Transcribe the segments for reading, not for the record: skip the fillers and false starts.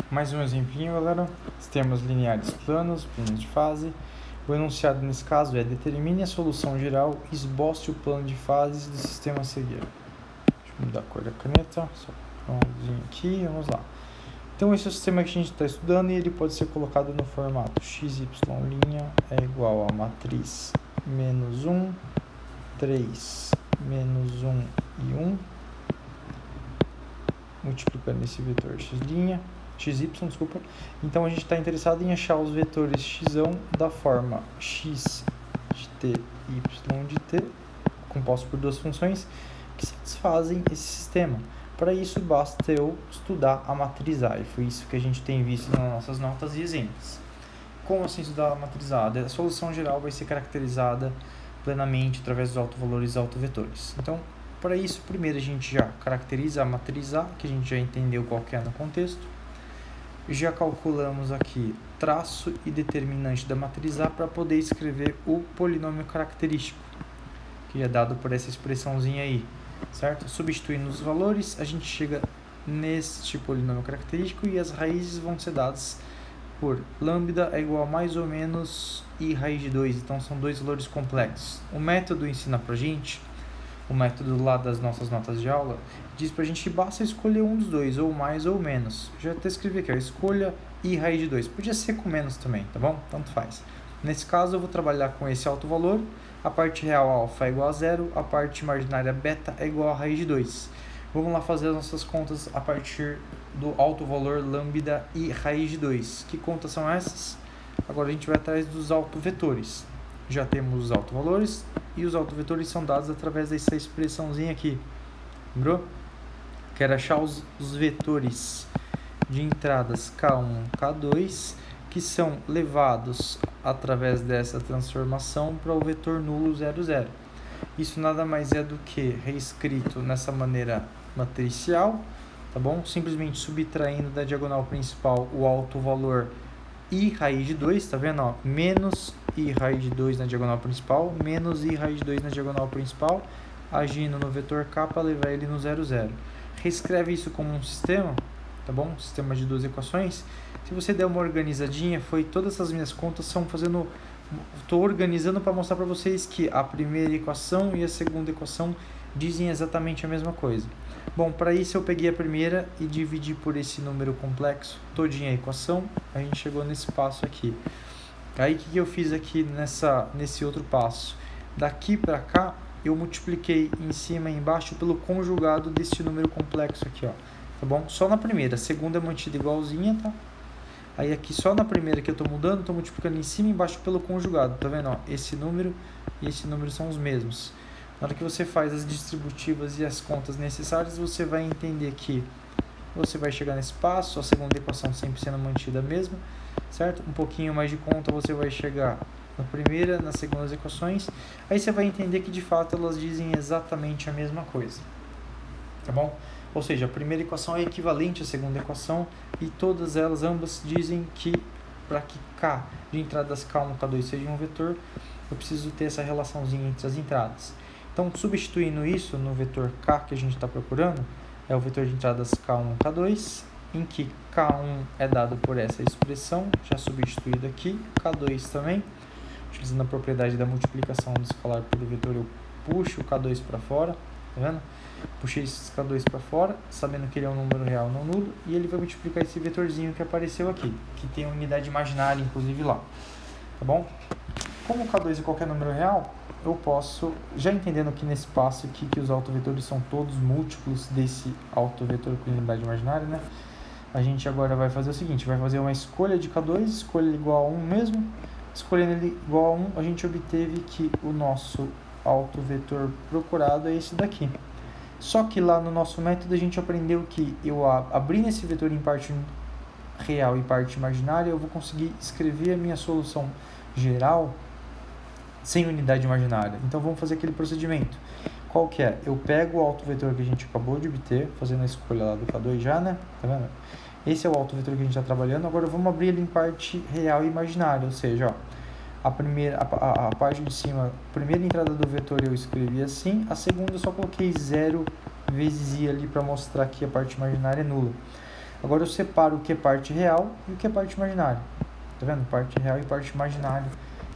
Mais um exemplinho, galera. Sistemas lineares planos, planos de fase. O enunciado nesse caso é: determine a solução geral e esboce o plano de fases do sistema a seguir. Deixa eu mudar a cor da caneta, só um mãozinho aqui, vamos lá. Então esse é o sistema que a gente está estudando e ele pode ser colocado no formato xy' é igual a matriz menos 1, 3, menos 1 e 1, multiplicando esse vetor xy, desculpa. Então a gente está interessado em achar os vetores x da forma x de t e y de t, compostos por duas funções, que satisfazem esse sistema. Para isso, basta eu estudar a matriz A, e foi isso que a gente tem visto nas nossas notas e exemplos. Como assim estudar a matriz A? A solução geral vai ser caracterizada plenamente através dos autovalores e autovetores. Então, para isso, primeiro a gente já caracteriza a matriz A, que a gente já entendeu qual que é no contexto. Já calculamos aqui traço e determinante da matriz A para poder escrever o polinômio característico, que é dado por essa expressãozinha aí, certo? Substituindo os valores, a gente chega neste polinômio característico e as raízes vão ser dadas por lambda é igual a mais ou menos i raiz de 2, então são dois valores complexos. O método ensina pra gente, o método lá das nossas notas de aula, diz pra gente que basta escolher um dos dois, ou mais ou menos. Já até escrevi aqui, ó, escolha i raiz de 2, podia ser com menos também, tá bom? Tanto faz. Nesse caso eu vou trabalhar com esse alto valor, a parte real alfa é igual a 0, a parte imaginária beta é igual a raiz de 2. Vamos lá fazer as nossas contas a partir do alto valor lambda e raiz de 2. Que contas são essas? Agora a gente vai atrás dos autovetores. Já temos os autovalores e os autovetores são dados através dessa expressãozinha aqui. Lembrou? Quero achar os vetores de entradas K1, K2, que são levados através dessa transformação para o vetor nulo 0, 0. Isso nada mais é do que reescrito nessa maneira matricial, tá bom? Simplesmente subtraindo da diagonal principal o alto valor i raiz de 2, tá vendo? Ó? Menos i raiz de 2 na diagonal principal, menos i raiz de 2 na diagonal principal, agindo no vetor k para levar ele no 0, 0. Reescreve isso como um sistema, tá bom? Um sistema de duas equações. Se você der uma organizadinha, todas essas minhas contas são fazendo... Estou organizando para mostrar para vocês que a primeira equação e a segunda equação dizem exatamente a mesma coisa. Bom, para isso eu peguei a primeira e dividi por esse número complexo todinha a equação, a gente chegou nesse passo aqui. Aí o que eu fiz aqui nesse outro passo? Daqui para cá eu multipliquei em cima e embaixo pelo conjugado desse número complexo aqui, ó. Tá bom? Só na primeira, a segunda é mantida igualzinha, tá? Aí aqui só na primeira que eu estou mudando, estou multiplicando em cima e embaixo pelo conjugado, tá vendo? Ó, esse número e esse número são os mesmos. Na hora que você faz as distributivas e as contas necessárias, você vai entender que você vai chegar nesse passo, a segunda equação sempre sendo mantida a mesma, certo? Um pouquinho mais de conta você vai chegar na primeira, nas segundas equações, aí você vai entender que de fato elas dizem exatamente a mesma coisa, tá bom? Ou seja, a primeira equação é equivalente à segunda equação e todas elas, ambas, dizem que para que k de entradas K1 e K2 seja um vetor, eu preciso ter essa relaçãozinha entre as entradas. Então, substituindo isso no vetor k que a gente está procurando, é o vetor de entradas K1 e K2, em que K1 é dado por essa expressão, já substituído aqui, K2 também, utilizando a propriedade da multiplicação do escalar pelo vetor, eu puxo o K2 para fora, tá vendo? Puxei esse K2 para fora, sabendo que ele é um número real não nulo, e ele vai multiplicar esse vetorzinho que apareceu aqui, que tem a unidade imaginária, inclusive, lá. Tá bom? Como o K2 é qualquer número real, eu posso, já entendendo aqui nesse passo aqui que os autovetores são todos múltiplos desse autovetor com unidade imaginária, né? A gente agora vai fazer o seguinte, vai fazer uma escolha de K2, escolha ele igual a 1 mesmo. Escolhendo ele igual a 1, a gente obteve que o nosso autovetor procurado é esse daqui. Só que lá no nosso método a gente aprendeu que eu abrindo esse vetor em parte real e parte imaginária, eu vou conseguir escrever a minha solução geral sem unidade imaginária. Então vamos fazer aquele procedimento. Qual que é? Eu pego o autovetor que a gente acabou de obter, fazendo a escolha lá do K2 já, né? Tá vendo? Esse é o autovetor que a gente está trabalhando. Agora vamos abrir ele em parte real e imaginária, ou seja, ó, a parte de cima, a primeira entrada do vetor eu escrevi assim, a segunda eu só coloquei 0 vezes i ali para mostrar que a parte imaginária é nula. Agora eu separo o que é parte real e o que é parte imaginária. Tá vendo? Parte real e parte imaginária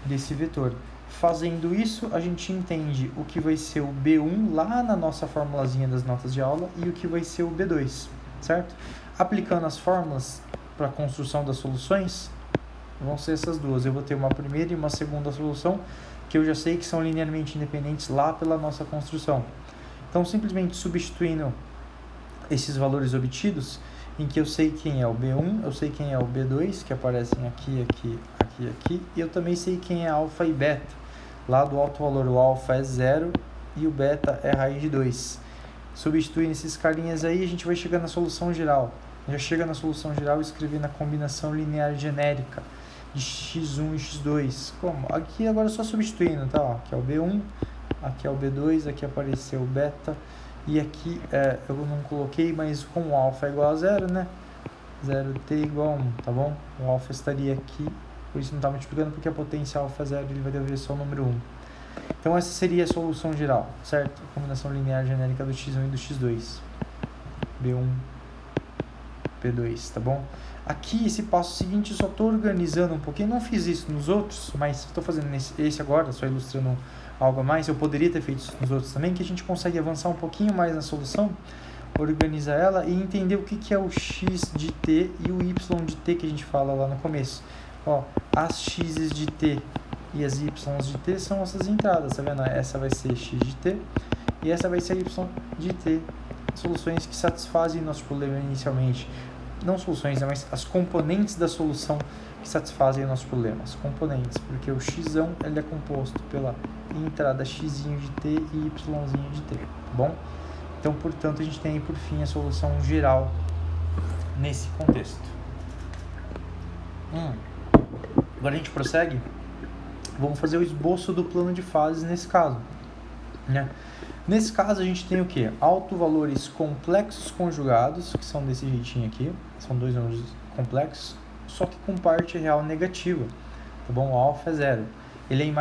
desse vetor. Fazendo isso, a gente entende o que vai ser o B1 lá na nossa formulazinha das notas de aula e o que vai ser o B2, certo? Aplicando as fórmulas para a construção das soluções, vão ser essas duas. Eu vou ter uma primeira e uma segunda solução, que eu já sei que são linearmente independentes lá pela nossa construção. Então, simplesmente substituindo esses valores obtidos, em que eu sei quem é o B1, eu sei quem é o B2, que aparecem aqui, e eu também sei quem é alfa e beta. Lá do alto valor, o alfa é 0 e o beta é raiz de 2. Substituindo esses carinhas aí, a gente vai chegar na solução geral. Já chega na solução geral escrevendo a combinação linear genérica de x1 e x2. Como? Aqui agora só substituindo, tá? Ó, aqui é o B1, aqui é o B2, aqui apareceu o beta. E aqui eu não coloquei, mas com o alfa é igual a 0, né? 0t igual a 1, tá bom? O alfa estaria aqui, por isso não está multiplicando, porque a potência alfa é 0, ele vai dever só o número 1. Então essa seria a solução geral, certo? A combinação linear genérica do x1 e do x2. B1, B2, tá bom? Aqui, esse passo seguinte, eu só estou organizando um pouquinho. Não fiz isso nos outros, mas estou fazendo esse agora, só ilustrando algo a mais. Eu poderia ter feito isso nos outros também, que a gente consegue avançar um pouquinho mais na solução, organizar ela e entender o que é o x de t e o y de t que a gente fala lá no começo. Ó, as x's de t e as y's de t são essas entradas, tá vendo? Essa vai ser x de t e essa vai ser y de t. Soluções que satisfazem nosso problema inicialmente. Não soluções, né, mas as componentes da solução que satisfazem o nosso problema. As componentes, porque o x ele é composto pela entrada x de t e y de t, tá bom? Então, portanto, a gente tem aí, por fim, a solução geral nesse contexto. Agora a gente prossegue. Vamos fazer o esboço do plano de fases nesse caso, né? Nesse caso, a gente tem o quê? Autovalores complexos conjugados, que são desse jeitinho aqui. São dois números complexos, só que com parte real negativa, tá bom? O alfa é 0. Ele é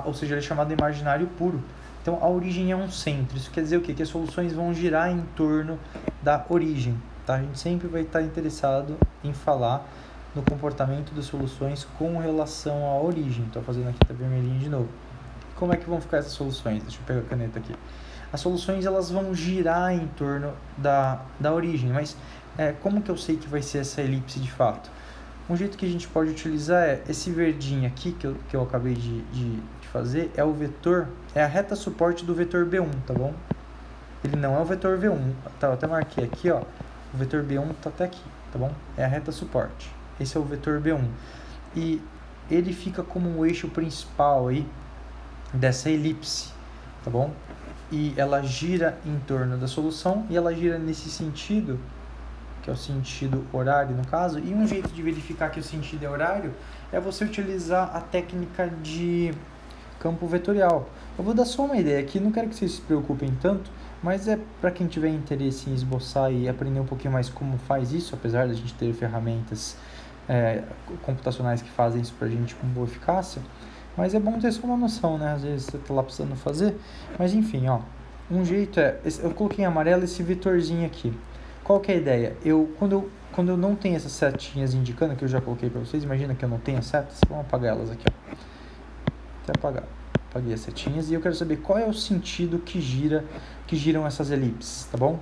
ou seja, ele é chamado imaginário puro. Então, a origem é um centro. Isso quer dizer o quê? Que as soluções vão girar em torno da origem, tá? A gente sempre vai estar interessado em falar no comportamento das soluções com relação à origem. Estou fazendo aqui, tá vermelhinho de novo. Como é que vão ficar essas soluções? Deixa eu pegar a caneta aqui. As soluções elas vão girar em torno da origem, mas como que eu sei que vai ser essa elipse de fato? Um jeito que a gente pode utilizar é esse verdinho aqui que eu acabei de fazer, é o vetor, é a reta suporte do vetor B1, tá bom? Ele não é o vetor V1, tá, eu até marquei aqui, ó, o vetor B1 tá até aqui, tá bom? É a reta suporte, esse é o vetor B1. E ele fica como um eixo principal aí dessa elipse, tá bom? E ela gira em torno da solução e ela gira nesse sentido, que é o sentido horário no caso. E um jeito de verificar que o sentido é horário é você utilizar a técnica de campo vetorial. Eu vou dar só uma ideia aqui, não quero que vocês se preocupem tanto, mas é para quem tiver interesse em esboçar e aprender um pouquinho mais como faz isso, apesar de a gente ter ferramentas computacionais que fazem isso pra gente com boa eficácia. Mas é bom ter só uma noção, né? Às vezes você tá lá precisando fazer. Mas enfim, ó. Um jeito eu coloquei em amarelo esse vetorzinho aqui. Qual que é a ideia? Quando eu não tenho essas setinhas indicando, que eu já coloquei para vocês, imagina que eu não tenho as setas, vamos apagar elas aqui, ó. Até apagar. Apaguei as setinhas e eu quero saber qual é o sentido que giram essas elipses, tá bom?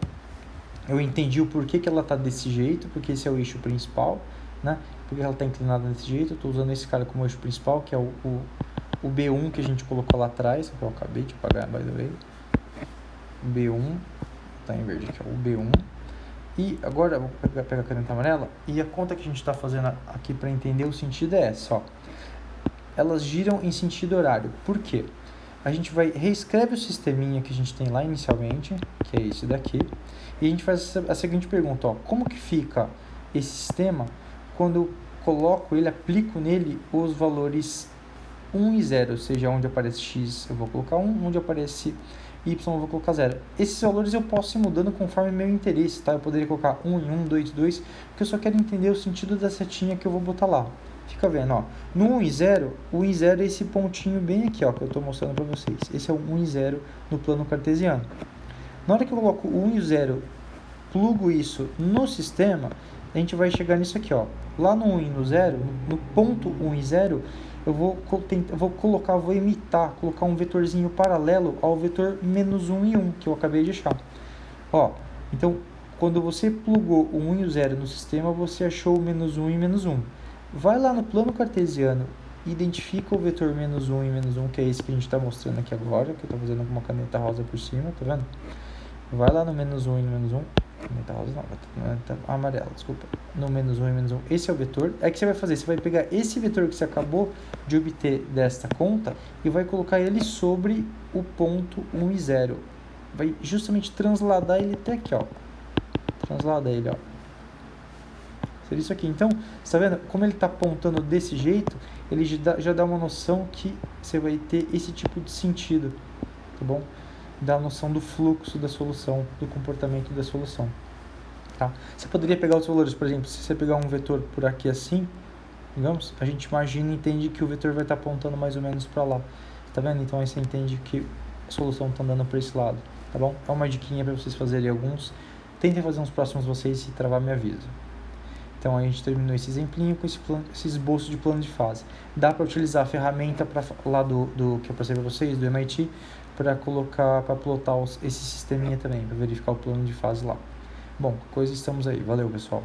Eu entendi o porquê que ela tá desse jeito, porque esse é o eixo principal, né? Porque ela está inclinada desse jeito. Eu estou usando esse cara como eixo principal, que é o B1 que a gente colocou lá atrás, que eu acabei de apagar, by the way. B1, tá em verde aqui, ó, o B1. E agora eu vou pegar a caneta amarela, e a conta que a gente está fazendo aqui para entender o sentido é essa, ó. Elas giram em sentido horário. Por quê? A gente reescreve o sisteminha que a gente tem lá inicialmente, que é esse daqui, e a gente faz a seguinte pergunta, ó. Como que fica esse sistema quando eu coloco ele, aplico nele os valores 1 e 0, ou seja, onde aparece x eu vou colocar 1, onde aparece y eu vou colocar 0. Esses valores eu posso ir mudando conforme meu interesse, tá? Eu poderia colocar 1 em 1, 2 em 2, porque eu só quero entender o sentido da setinha que eu vou botar lá. Fica vendo, ó. No 1 e 0, o 1 e 0 é esse pontinho bem aqui, ó, que eu estou mostrando para vocês. Esse é o 1 e 0 no plano cartesiano. Na hora que eu coloco o 1 e o 0, plugo isso no sistema, a gente vai chegar nisso aqui, ó. Lá no 1 e no 0, no ponto 1 e 0, eu vou imitar, colocar um vetorzinho paralelo ao vetor menos 1 e 1, que eu acabei de achar. Ó, então, quando você plugou o 1 e o 0 no sistema, você achou o menos 1 e menos 1. Vai lá no plano cartesiano, identifica o vetor menos 1 e menos 1, que é esse que a gente está mostrando aqui agora, que eu estou fazendo com uma caneta rosa por cima, tá vendo? Vai lá no menos 1 e no menos 1. Caneta rosa não, caneta amarela, desculpa. No menos 1 e menos 1. Esse é o vetor. É que você vai fazer, você vai pegar esse vetor que você acabou de obter desta conta e vai colocar ele sobre o ponto 1 e 0. Vai justamente transladar ele até aqui, ó. Translada ele, ó. Seria isso aqui. Então, você tá vendo? Como ele está apontando desse jeito, ele já dá uma noção que você vai ter esse tipo de sentido, tá bom? Dá a noção do fluxo da solução, do comportamento da solução, tá? Você poderia pegar os valores, por exemplo, se você pegar um vetor por aqui assim, digamos, a gente imagina e entende que o vetor vai estar apontando mais ou menos para lá, tá vendo? Então aí você entende que a solução está andando para esse lado, tá bom? É uma diquinha para vocês fazerem alguns. Tentem fazer uns próximos vocês, se travar me avisa. Então a gente terminou esse exemplinho com esse esboço de plano de fase. Dá para utilizar a ferramenta lá do que eu passei para vocês, do MIT, para plotar esse sisteminha também, para verificar o plano de fase lá. Bom, coisa estamos aí. Valeu, pessoal.